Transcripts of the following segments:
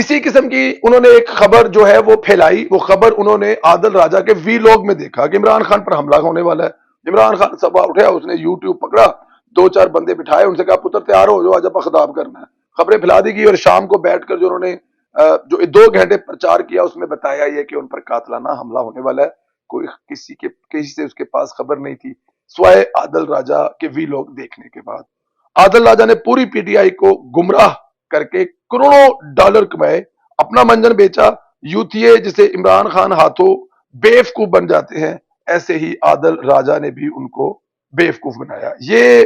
اسی قسم کی انہوں نے ایک خبر جو ہے وہ پھیلائی. وہ خبر انہوں نے عادل راجہ کے وی لوگ میں دیکھا کہ عمران خان پر حملہ ہونے والا ہے. عمران خان صبح اٹھا, اس نے یوٹیوب پکڑا, دو چار بندے بٹھائے, ان سے کہا پتر تیار ہو جو آج آپ خطاب کرنا ہے. خبریں پھیلا دی گئی اور شام کو بیٹھ کر جو انہوں نے جو 2 گھنٹے پرچار کیا, اس میں بتایا یہ کہ ان پر قاتلانہ حملہ ہونے والا ہے. کوئی کسی سے اس کے پاس خبر نہیں تھی سوائے عادل راجہ کے وی لوگ دیکھنے کے بعد. عادل راجہ نے پوری پی ٹی آئی کو گمراہ کر کے کروڑوں ڈالر کمائے, اپنا منجن بیچا. یوتھیے جسے عمران خان ہاتھوں بیوقوف بن جاتے ہیں, ایسے ہی عادل راجہ نے بھی ان کو بیوقوف بنایا. یہ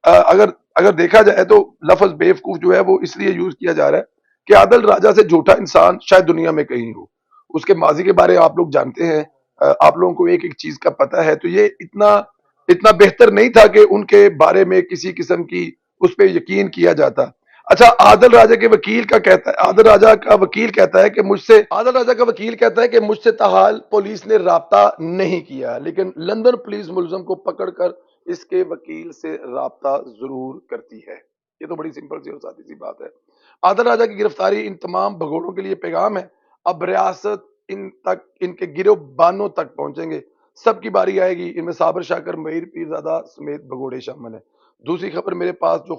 اگر دیکھا جائے تو لفظ بیوقوف جو ہے وہ اس لیے یوز کیا جا رہا ہے کہ عادل راجہ سے جھوٹا انسان شاید دنیا میں کہیں ہو. اس کے ماضی کے بارے آپ لوگ جانتے ہیں, آپ لوگوں کو ایک ایک چیز کا پتہ ہے, تو یہ اتنا بہتر نہیں تھا کہ ان کے بارے میں کسی قسم کی اس پہ یقین کیا جاتا. اچھا, عادل راجہ کے وکیل کا کہتا ہے, عادل راجہ کا وکیل کہتا ہے کہ مجھ سے تاحال پولیس نے رابطہ نہیں کیا, لیکن لندن پولیس ملزم کو پکڑ کر اس کے وکیل سے رابطہ ضرور کرتی ہے. یہ تو بڑی سمپل سی اور سادی سی بات ہے. عادل راجہ کی گرفتاری ان تمام بھگوڑوں کے لیے پیغام ہے. اب ریاست ان کے گروہ بانوں تک پہنچیں گے, سب کی باری آئے گی. ان میں صابر شاکر, مہیر پیرزادہ سمیت بھگوڑے شامل ہیں. دوسری خبر میرے پاس جو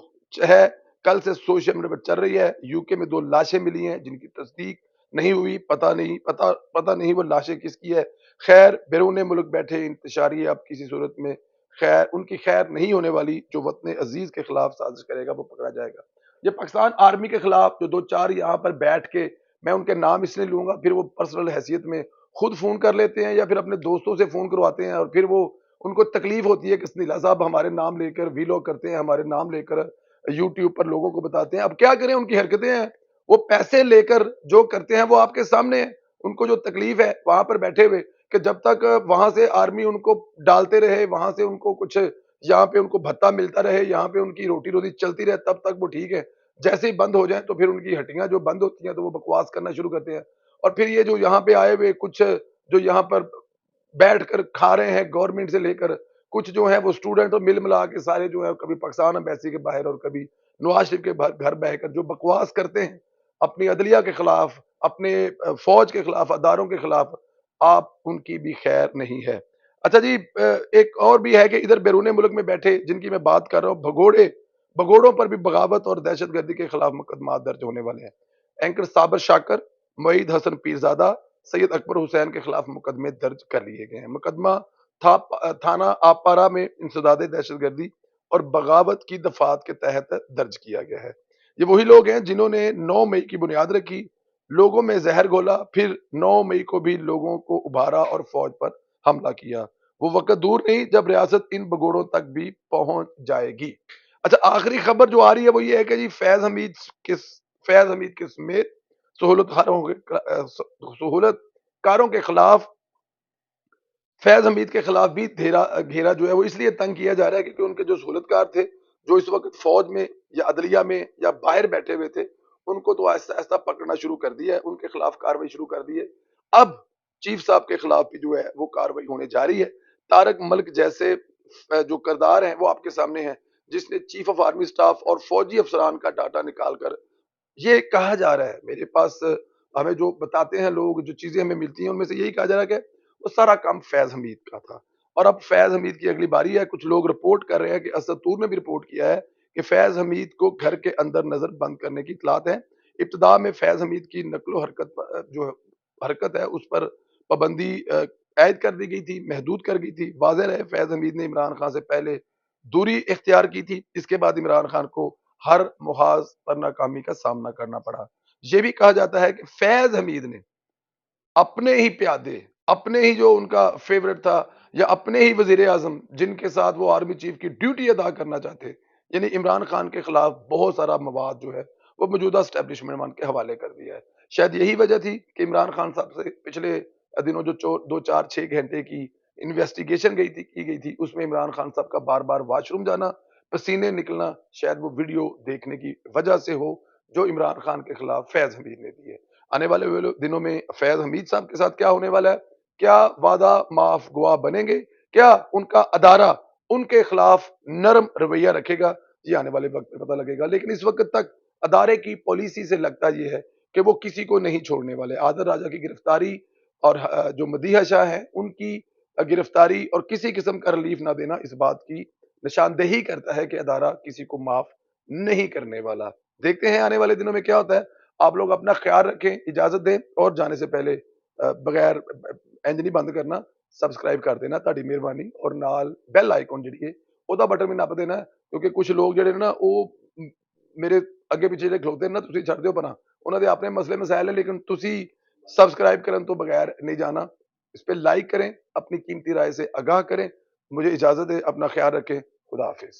ہے, کل سے سوشل میڈیا پر چل رہی ہے, یو کے میں 2 لاشیں ملی ہیں جن کی تصدیق نہیں ہوئی. پتہ نہیں وہ لاشیں کس کی ہے. خیر, بیرون ملک بیٹھے انتشاری اب کسی صورت میں ان کی خیر نہیں ہونے والی. جو وطن عزیز کے خلاف سازش کرے گا وہ پکڑا جائے گا. یہ پاکستان آرمی کے خلاف جو 2 4 یہاں پر بیٹھ کے, میں ان کے نام اس لیے لوں گا, پھر وہ پرسنل حیثیت میں خود فون کر لیتے ہیں یا پھر اپنے دوستوں سے فون کرواتے ہیں, اور پھر وہ ان کو تکلیف ہوتی ہے کہ سنیلا صاحب ہمارے نام لے کر وی لوگ کرتے ہیں, ہمارے نام لے کر یوٹیوب پر لوگوں کو بتاتے ہیں. اب کیا کریں, ان کی حرکتیں ہیں, وہ پیسے لے کر جو کرتے ہیں وہ آپ کے سامنے ہے. ان کو جو تکلیف ہے وہاں پر بیٹھے ہوئے کہ جب تک وہاں سے آرمی ان کو ڈالتے رہے, وہاں سے ان کو کچھ یہاں پہ ان کو بھتہ ملتا رہے, یہاں پہ ان کی روٹی روزی چلتی رہے, تب تک وہ ٹھیک ہے. جیسے ہی بند ہو جائیں تو پھر ان کی ہٹیاں جو بند ہوتی ہیں تو وہ بکواس کرنا شروع کرتے ہیں. اور پھر یہ جو یہاں پہ آئے ہوئے کچھ جو یہاں پر بیٹھ کر کھا رہے ہیں, گورنمنٹ سے لے کر کچھ جو ہیں وہ اسٹوڈنٹ, اور مل ملا کے سارے جو ہے کبھی پاکستان امبیسی کے باہر اور کبھی نواز شریف کے گھر بہ کر جو بکواس کرتے ہیں اپنی عدلیہ کے خلاف, اپنے فوج کے خلاف, اداروں کے خلاف, آپ ان کی بھی خیر نہیں ہے. اچھا جی, ایک اور بھی ہے کہ ادھر بیرون ملک میں بیٹھے جن کی میں بات کر رہا ہوں, بھگوڑوں پر بھی بغاوت اور دہشت گردی کے خلاف مقدمات درج ہونے والے ہیں. اینکر صابر شاکر, معید حسن پیرزادہ, سید اکبر حسین کے خلاف مقدمے درج کر لیے گئے ہیں. مقدمہ تھانہ آپارا میں انسداد دہشت گردی اور بغاوت کی دفعات کے تحت درج کیا گیا ہے. یہ وہی لوگ ہیں جنہوں نے 9 مئی کی بنیاد رکھی, لوگوں میں زہر گھولا, پھر 9 مئی کو بھی لوگوں کو ابھارا اور فوج پر حملہ کیا. وہ وقت دور نہیں جب ریاست ان بگوڑوں تک بھی پہنچ جائے گی. اچھا, آخری خبر جو آ رہی ہے وہ یہ ہے کہ جی فیض حمید کے سمیت سہولت کاروں کے خلاف, فیض حمید کے خلاف بھی گھیرا جو ہے وہ اس لیے تنگ کیا جا رہا ہے کیونکہ ان کے جو سہولت کار تھے جو اس وقت فوج میں یا عدلیہ میں یا باہر بیٹھے ہوئے تھے, ان کو تو آہستہ آہستہ پکڑنا شروع کر دیا ہے, ان کے خلاف کاروائی شروع کر دی ہے. اب چیف صاحب کے خلاف بھی جو ہے وہ کاروائی ہونے جا رہی ہے. طارق ملک جیسے جو کردار ہیں وہ آپ کے سامنے ہیں, جس نے چیف آف آرمی سٹاف اور فوجی افسران کا ڈاٹا نکال کر یہ کہا جا رہا ہے, میرے پاس ہمیں جو بتاتے ہیں لوگ, جو چیزیں ہمیں ملتی ہیں ان میں سے یہی کہا جا رہا ہے کہ وہ سارا کام فیض حمید کا تھا. اور اب فیض حمید کی اگلی باری ہے. کچھ لوگ رپورٹ کر رہے ہیں کہ اسد طور نے بھی رپورٹ کیا ہے کہ فیض حمید کو گھر کے اندر نظر بند کرنے کی اطلاعات ہیں. ابتدا میں فیض حمید کی نقل و حرکت ہے اس پر پابندی عائد کر دی گئی تھی, محدود کر گئی تھی. واضح رہے فیض حمید نے عمران خان سے پہلے دوری اختیار کی تھی, اس کے بعد عمران خان کو ہر محاذ پر ناکامی کا سامنا کرنا پڑا. یہ بھی کہا جاتا ہے کہ فیض حمید نے اپنے ہی پیادے, اپنے ہی جو ان کا فیورٹ تھا یا اپنے ہی وزیر اعظم جن کے ساتھ وہ آرمی چیف کی ڈیوٹی ادا کرنا چاہتے, یعنی عمران خان کے خلاف بہت سارا مواد جو ہے وہ موجودہ اسٹیبلشمنٹ کے حوالے کر دیا ہے. شاید یہی وجہ تھی کہ عمران خان صاحب سے پچھلے دنوں جو 2 4 6 گھنٹے کی انویسٹیگیشن کی گئی تھی, اس میں عمران خان صاحب کا بار بار واش روم جانا, پسینے نکلنا, شاید وہ ویڈیو دیکھنے کی وجہ سے ہو جو عمران خان کے خلاف فیض حمید نے دی ہے. آنے والے دنوں میں فیض حمید صاحب کے ساتھ کیا ہونے والا ہے, کیا وعدہ معاف گواہ بنیں گے, کیا ان کا ادارہ ان کے خلاف نرم رویہ رکھے گا, یہ آنے والے وقت میں پتہ لگے گا. لیکن اس وقت تک ادارے کی پالیسی سے لگتا یہ ہے کہ وہ کسی کو نہیں چھوڑنے والے. عادل راجہ کی گرفتاری اور جو مدیحہ شاہ ہیں ان کی گرفتاری اور کسی قسم کا ریلیف نہ دینا اس بات کی نشاندہی کرتا ہے کہ ادارہ کسی کو معاف نہیں کرنے والا. دیکھتے ہیں آنے والے دنوں میں کیا ہوتا ہے. آپ لوگ اپنا خیال رکھیں, اجازت دیں, اور جانے سے پہلے بغیر انج نہیں بند کرنا, سبسکرائب کر دینا تہاڈی مہربانی, اور نال بیل آئیکن جڑی ہے ਉਹਦਾ بٹن بھی نپ دینا, کیونکہ کچھ لوگ جڑے نا وہ میرے اگے پیچھے جڑے کھلوتے ہیں نا, تسی چھڈ دیو پنا, انہاں دے اپنے مسئلے مسائل ہیں, لیکن تسی سبسکرائب کرن تو بغیر نہیں جانا. اس پہ لائک کریں, اپنی قیمتی رائے سے آگاہ کریں. مجھے اجازت ہے, اپنا خیال رکھیں. خدا حافظ.